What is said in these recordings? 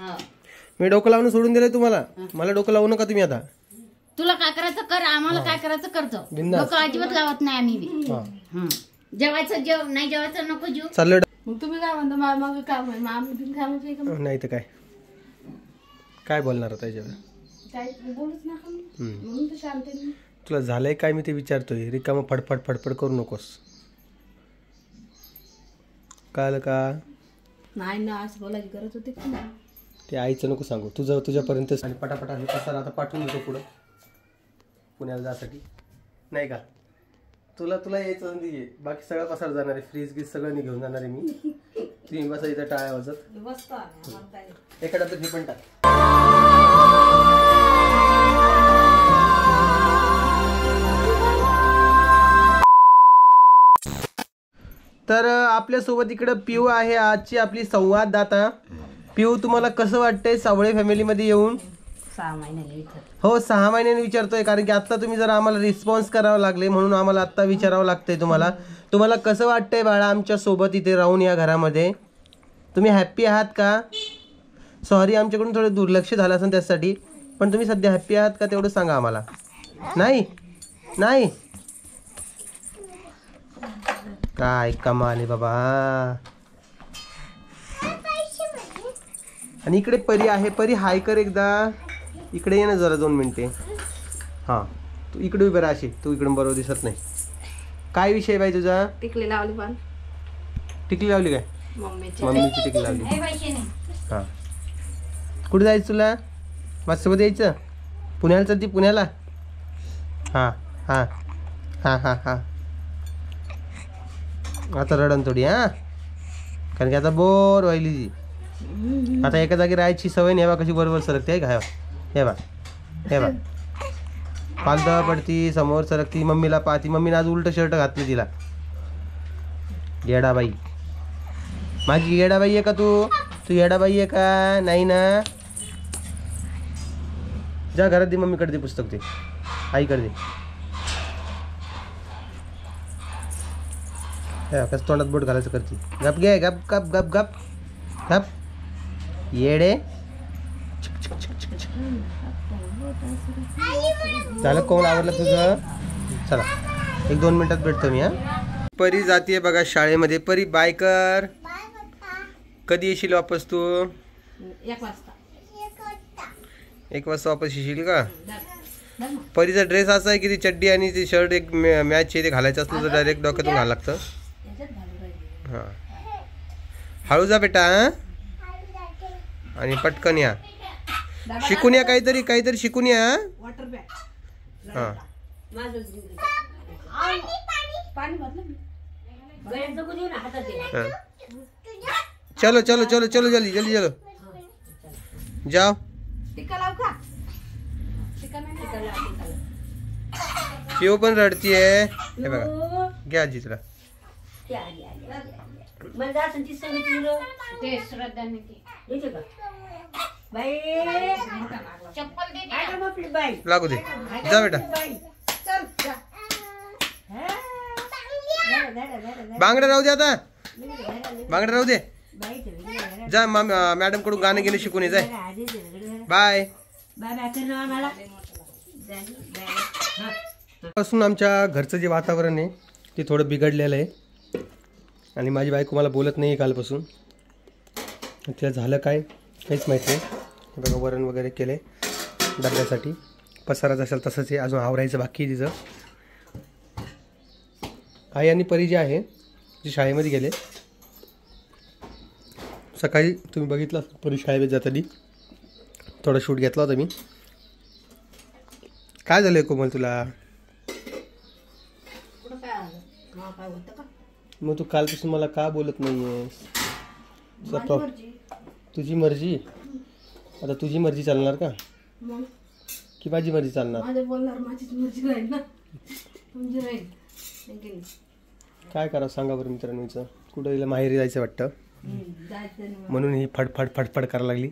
मी डोकं लावून सोडून दिलंय तुम्हाला. मला डोकं लावू नका तुम्ही आता. तुला काय करायचं कर, आम्हाला काय करायचं करतो. डोकं अजिबात लावत नाही आम्ही. जेवायचं जेव, नाही जेवायचं नको जेव. चाललं. मग तुम्ही काय म्हणता मग काम आहे, मग आम्ही बिन कामाचं आहे का? नाही तर काय काय बोलणार होता याच्यावर? काय बोलूच नका म्हणून तर शांत आहे मी. तुला झालंय काय मी ते विचारतोय. रिकामं फडफड फडफड करू नकोस. कळलं का? नाही ना, असं बोलायची गरज होती का? ते आईचं नको सांगू. तुझं तुझ्यापर्यंत. आणि पटापटा हे पसारा आता पाठवून देतो पुढं पुण्याला जासाठी. नाही का? तुला यायचं ये. बाकी सगळं पसार जाणार आहे. फ्रीज गीज सगळं मी घेऊन जाणार आहे मी. तुम्ही बसा इथं टाळ्या वाजत. एका डब्यात हे पण टाक. तर आपल्यासोबत इकडं पिऊ आहे, आजची आपली संवाददाता. पिऊ, तुम्हाला कसं वाटतंय सावळे फॅमिलीमध्ये येऊन? 6 महिन्याने विचार. हो, 6 महिन्यांनी विचारतोय, कारण की आत्ता तुम्ही जरा आम्हाला रिस्पॉन्स करावं लागले म्हणून आम्हाला आत्ता विचारावं लागतंय तुम्हाला. तुम्हाला कसं वाटतंय बाळा आमच्या सोबत इथे राहून या घरामध्ये? तुम्ही हॅप्पी आहात का? सॉरी, आमच्याकडून थोडं दुर्लक्ष झालं असेल त्यासाठी, पण तुम्ही सध्या हॅप्पी आहात का तेवढं सांगा आम्हाला. नाही नाही काय कमाल आहे बाबा. आणि इकडे परी आहे. परी हाय कर एकदा. इकडे ये ना जरा 2 मिनिटे. हां, तू इकडे उभे राहा. अशी तू इकडून बरोबर दिसत नाही. काय विषय बाई तुझा? टिकली लावली पण. टिकली लावली काय? मम्मीची टिकली लावली. हां, कुठे जायचं तुला? माझ्यासोबत यायचं? पुण्याला चालती पुण्याला? हां हां हां हां हां. आता रडन थोडी. हां, कारण की आता बोर व्हायली ती. आता एका जागी राहायची सवय नाही. हे बा कशी बरोबर सरकते आहे का? हे बा हे बा पालदा पडती, समोर सरकती, मम्मीला पाहती. मम्मीने आज उलट शर्ट घातलं तिला. येडाबाई, माझी येडाबाई आहे का तू? तू येडाबाई आहे का? नाही ना. जा घरात दे, मम्मीकडे दे पुस्तक. ते आईकडे दे. कसं तोंडात बोट घालायचं करते. गप घे, गप गप गप गप गप. येडे. झालं कोण आवडलं तुझं? चला 1-2 मिनिटात भेटतो मी. परी जातीये बघा शाळेमध्ये. परी बाय कर. कधी येशील वापस तू? 1 वाजता. 1 वाजता वापस येशील का? परीचा ड्रेस असा आहे की ती चड्डी आणि ती शर्ट एक मॅच ते घालायचं असलं तर डायरेक्ट डोक्यातून घालायला लागतं. हां, हळू जा बेटा. आणि पटकन या. शिकून या, काहीतरी शिकून या. हां, चलो चलो चलो चलो जल्दी जल्दी चलो जाओ. पिऊ पण रडतीये. हे बघा, घ्या आजी तुला. लागू दे. जा बेटा. बांगड्या राहू दे आता. बांगड्या राहू दे. जा मॅडम कडून गाणं घेणं शिकून ये. जाय. बाय. पासून आमच्या घरचं जे वातावरण आहे ते थोडं बिघडलेलं आहे. आणि माझी बायको मला बोलत नाही कालपासून. तिला झालं काय काहीच माहीत नाही. हे बघा, वरण वगैरे केलं आहे डब्यासाठी. पसारा जशाल तसंच आहे. अजून आवरायचं बाकी आहे तिचं. आई आणि परी जे आहे जे शाळेमध्ये गेले. सकाळी तुम्ही बघितलं परी शाळेमध्ये जाताना थोडा शूट घेतला होता मी. काय झालं कोमल तुला? मग तू कालपासून मला का बोलत नाही आहेस? तुझी मर्जी. आता तुझी मर्जी चालणार का की माझी मर्जी चालणार? काय करावं सांगा बरं मित्रांनो. कुठं हिला माहेरी जायचं वाटतं म्हणून ही फडफड फडफड करायला लागली.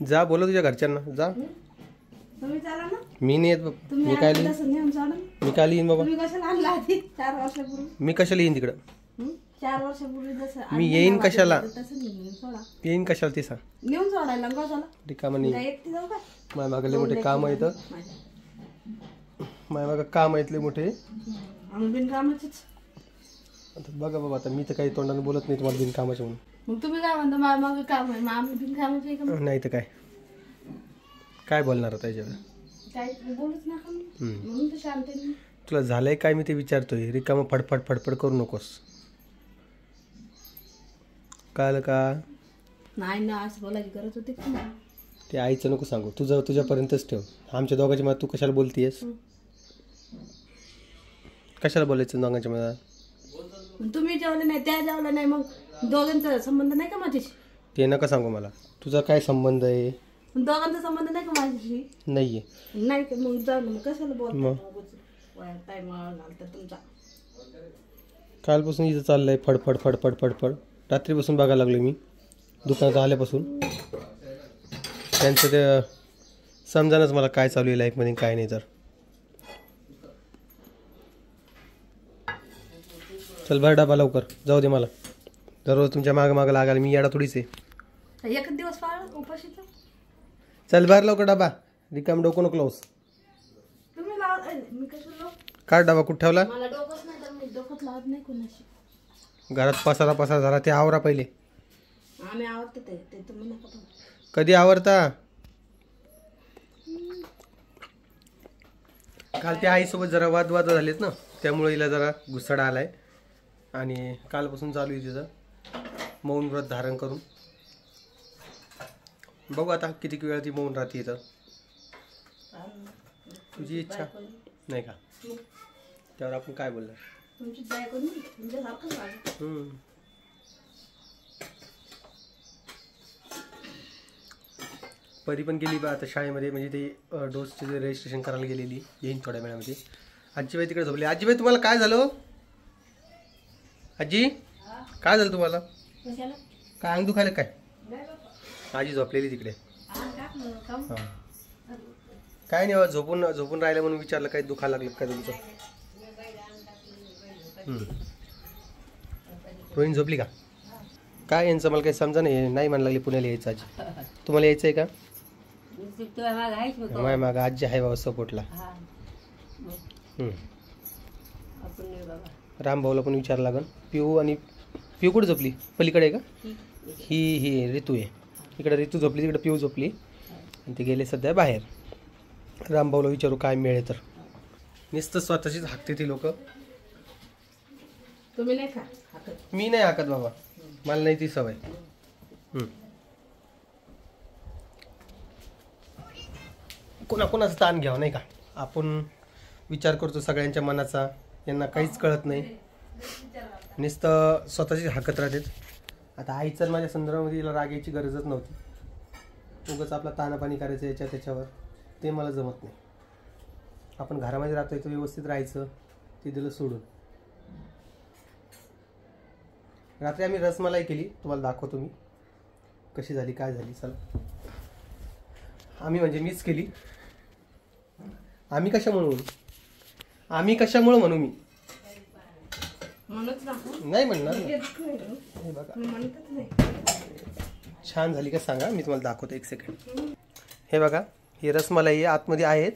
जा, बोला तुझ्या घरच्यांना. जा. मी नाही येत. मी काय येईन बाबा? मी कशाला येईन तिकडं? 4 वर्षापूर्वी मी येईन कशाला? सोडा येईन कशाला ती सांग. नेऊन सोडायला कशाला रिकामा नाही. काय एकटी जाऊ का माझ्या मागले मोठे काम आहेत. माझ्या मागं काम आहेत लय मोठे. आम्ही बिनकामाचेच. आता बघा बाबा, आता मी तर काही तोंडाने बोलत नाही तुम्हाला बिनकामाचे म्हणून. मग तुम्ही काय म्हणता माझ्या मागं काम आहे, मग आम्ही बिनकामाचे का मग? नाही तर काय बोलणार आता याच्यावर. काय बोलूच नका मग. म्हणून तर शांत आहे मी. तुला झालंय काय मी ते विचारतोय. रिकामं फडफड फडफड करू नकोस, कळलं का? नाही ना, असं बोलायची गरज होती का नाही? ते आईचं नको सांगू, तुझं तुझ्यापर्यंतच ठेव. आमच्या दोघांच्या मनात तू कशाला बोलतीयस? कशाला बोलायचं दोघांच्या मनात? मग तुम्ही जेवले नाही, त्या जेवल्या नाही, मग दोघांचा संबंध नाही का माझ्याशी? ते नका सांगू मला. तुझा काय संबंध आहे? मग दोघांचा संबंध नाही का माझ्याशी? नाहीये. नाही का? मग जाऊ ना, मग कशाला मग? बोलता? टाइम घालता तुमचा. कालपासून इथं चाललंय फडफड फडफड फडफड. रात्रीपासून बघायला लागलो मी, दुकानात आल्यापासून. त्यांचं ते समजानच मला काय चालू आहे लाईफमध्ये काय नाही. तर चल बाहेर, डबा लवकर जाऊ दे. मला दररोज तुमच्या मागं मागं लागायला मी येडा थोडीच आहे. एकच दिवस पाळलं उपाशीचं. चल बाहेर लवकर, डबा रिकाम डोकं नको लावूस. तुम्ही लावत मी कशाला लावू? काय डबा कुठं ठेवला? मला डोकंच नाही, तर मी डोकंच लावत नाही कोणाशी. घरात पसारा झाला, ते आवरा पहिले. आम्ही आवडते ते तुम्ही नका बघू. कधी आवरता? काल त्या आईसोबत जरा वादवाद झालेत ना, त्यामुळे हिला जरा गुस्साडा आलाय. आणि कालपासून चालू आहे तिचं मौन व्रत धारण करून. बघू आता किती वेळा ती मौन राहते. इथं तुझी इच्छा नाही का? त्यावर आपण काय बोलणार? तुमची दया करून तुमच्यासारखंच वागेल. परी पण गेली बा आता शाळेमध्ये. म्हणजे ते डोसचे जे रजिस्ट्रेशन करायला गेलेली, येईन थोड्या वेळामध्ये. आजीबाई तिकडे झोपली. आजीबाई तुम्हाला काय झालं? आजी काय झालं तुम्हाला? काय अंग दुखायला काय? आजी झोपलेली तिकडे. हां काय नाही, झोपून राहिलं म्हणून विचारलं काही दुखायला लागलं काय तुमचं? रोहिणी झोपली का काय? यांचं मला काही समजा नाही म्हणायला लागली पुण्याला यायचं. आजी तुम्हाला यायचं आहे का? माझ्या मागं आजी आहे बाबा सपोर्टला. रामभाऊला पण विचार लागन. पिऊ कुठे झोपली? पलीकडे आहे का? ही ऋतू आहे. इकडे ऋतू झोपली, तिकडे पिऊ झोपली. आणि ते गेले सध्या बाहेर. रामभाऊला विचारू काय मिळेल तर. नुसतं स्वतःचीच हाकते ती लोक. तुम्ही नाही का हाकत? मी नाही हाकत बाबा, मला नाही ती सवय. कोणाचा ताण घ्यावा नाही का? आपण विचार करतो सगळ्यांच्या मनाचा. यांना काहीच कळत नाही, नुसतं स्वतःची हाकत राहतात. आता आईचं माझ्या संदर्भामध्ये हिला राग यायची गरजच नव्हती. उगाच आपला तानापाणी करायचं याच्या त्याच्यावर, ते मला जमत नाही. आपण घरामध्ये राहतोय तर व्यवस्थित राहायचं, ते दिलं सोडून. रात्री आम्ही रसमलाई केली, तुम्हाला दाखवतो मी कशी झाली काय झाली. चला, आम्ही म्हणजे मीच केली. आम्ही कशामुळे म्हणू मी नाही म्हणणार. हे बघा छान झाली का सांगा, मी तुम्हाला दाखवतो एक सेकंड. हे बघा, ही रसमलाई आतमध्ये आहेत.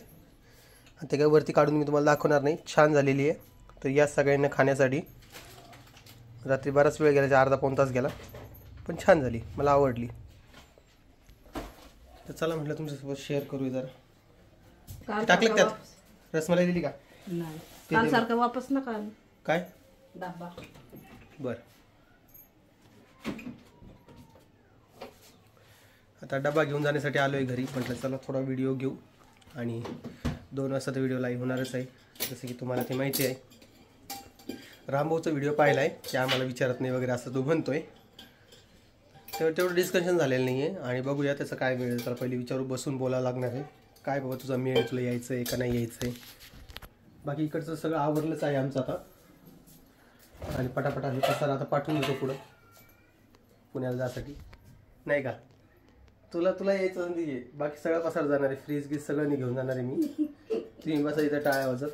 ते काय वरती काढून मी तुम्हाला दाखवणार नाही. छान झालेली आहे. तर या सगळ्यांना खाण्यासाठी रात्री बराच वेळ गेला, अर्धा पाऊण तास गेला, पण छान झाली, मला आवडली. तर चला म्हटलं तुमच्यासोबत शेअर करूया जरा. टाकलं त्यात रसमलाई दिली का? नाही, काल सारखं वापस नका काय डब्बा. बर, आता डबा घेऊन जाण्यासाठी आलोय घरी. म्हटलं चला थोडा व्हिडिओ घेऊ. आणि 2 वाजता तर व्हिडिओ लाईव्ह होणारच आहे, जसं की तुम्हाला ते माहिती आहे. रामभाऊचा व्हिडिओ पाहिला आहे, की आम्हाला विचारत नाही वगैरे असं तो म्हणतोय. तेवढं डिस्कशन झालेलं नाही आहे. आणि बघूया त्याचं काय मिळेल. तर पहिले विचारू, बसून बोलायला लागणार आहे. काय बाबा तुझा मिळेल, तुला यायचं आहे का नाही यायचं आहे. बाकी इकडचं सगळं आवरलंच आहे आमचं आता. आणि पटापटा हे पसारा आता पाठवून देतो पुढं पुण्याला जासाठी, नाही का? तुला यायचं संधी आहे. बाकी सगळं पसार जाणार आहे, फ्रीज गीज सगळं घेऊन जाणार आहे मी. तुम्ही बसा इथं टाळ्या वाजत.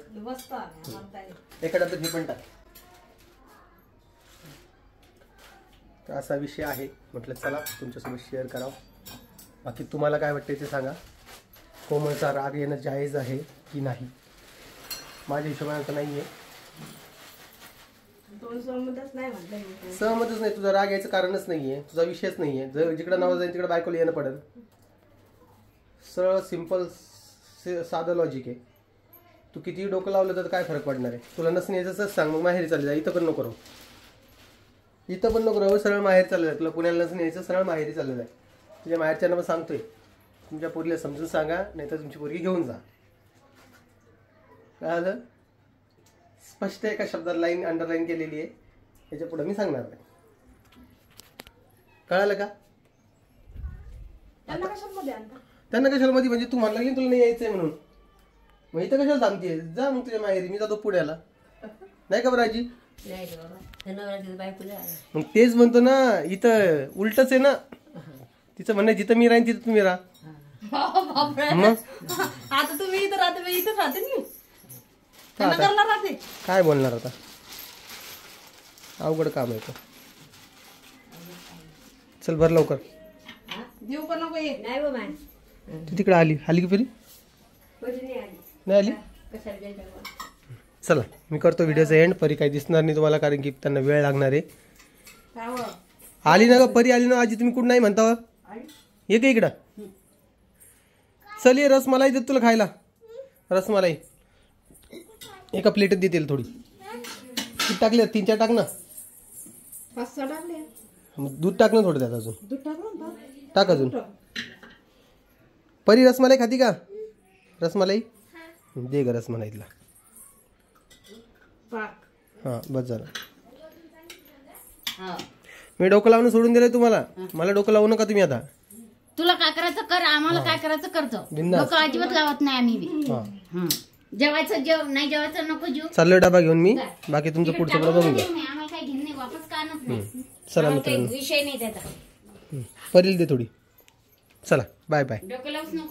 एका डब्यात हे पण टाक. तर असा विषय आहे. म्हटलं चला तुमच्यासोबत शेअर करावं. बाकी तुम्हाला काय वाटतं ते सांगा. कोमलचा राग येणं जायज आहे की नाही? माझ्या हिशोबाने तर नाही आहे. तो सहमतच नाही म्हटलं मी. सहमतच नाही. तुझा राग यायचं कारणच नाही आहे. तुझा विषयच नाही आहे. जर जिकडं नाव जाईल तिकडे बायकोला येणं पडेल. सरळ सिम्पल साधं लॉजिक आहे. तू कितीही डोकं लावलं तर काय फरक पडणार आहे? तुला नसं यायचं सांग, मग माहेरी चालले जा. इथं पण नको राहू. इथं पण नको राहू. सरळ माहेर चाललं जाय. तुला पुण्याला नसं यायचं, सरळ माहेरी चाललं जाय. तुझ्या माहेरच्यांना पण सांगतोय, तुमच्या पोरीला समजून सांगा, नाही तर तुमची पोरगी घेऊन जा. काय आलं? स्पष्ट एका शब्दात लाईन अंडरलाईन केलेली आहे. याच्या पुढे मी सांगणार नाही. कळालं का? त्यांना कशामध्ये आणता? त्यांना कशाला मध्ये म्हणजे तू म्हणला की तुला नाही यायचंय म्हणून, मग इथं कशाला सांगते? जा मग तुझ्या माहेरी, मी जातो पुण्याला. नाही का बरं आजी? मग तेच म्हणतो ना, इथं उलटच आहे ना. तिचं म्हणणं जिथं मी राहीन तिथं तुम्ही राहा. मग आता तुम्ही इथं राहते, मी इथं राहते मी. नगरला राहते. काय बोलणार आता? अवघड काम आहे. चल बरं लवकर. देऊ का नको? ये नाही बाबा. तू तिकडे आली की फिरी नाही आली? चला मी करतो व्हिडिओचा एंड. परी काही दिसणार नाही तुम्हाला, कारण की त्यांना वेळ लागणार आहे. आली ना ग परी? आली ना आजी? तुम्ही कुठं नाही म्हणता? ये का इकडं? चल ये, रसमलाई देत तुला खायला. रसमलाई एका प्लेटच देतील. थोडी किती टाकले? 3-4 टाक ना. 5-6 टाकले. मग दूध टाक ना थोडं त्यात अजून. दूध टाकलं ना. टाक अजून. परी रसमलाई खाती का? रसमलाई दे ग रसमलाईतला. पाक. हां बस झालं. मी डोकं लावणं सोडून दिलंय तुम्हाला. मला डोकं लावू नका तुम्ही आता. तुला काय करायचं कर, आम्हाला काय करायचं करतो. बिनधास्त. डोकं अजिबात लावत नाही आम्ही बी. हां हं. जेवायचं जेव, नाही जेवायचं नको जेव. चाललोय डबा घेऊन मी. बाकी तुमचं पुढचं पुढं बघून घ्या. आम्हाला काही घेणं नाही, वापस का आणत नाही. चला आम्हाला काही मित्रांनो, विषय नाही त्याचा. परीला दे थोडी. चला बाय बाय. डोकं लावूच नको.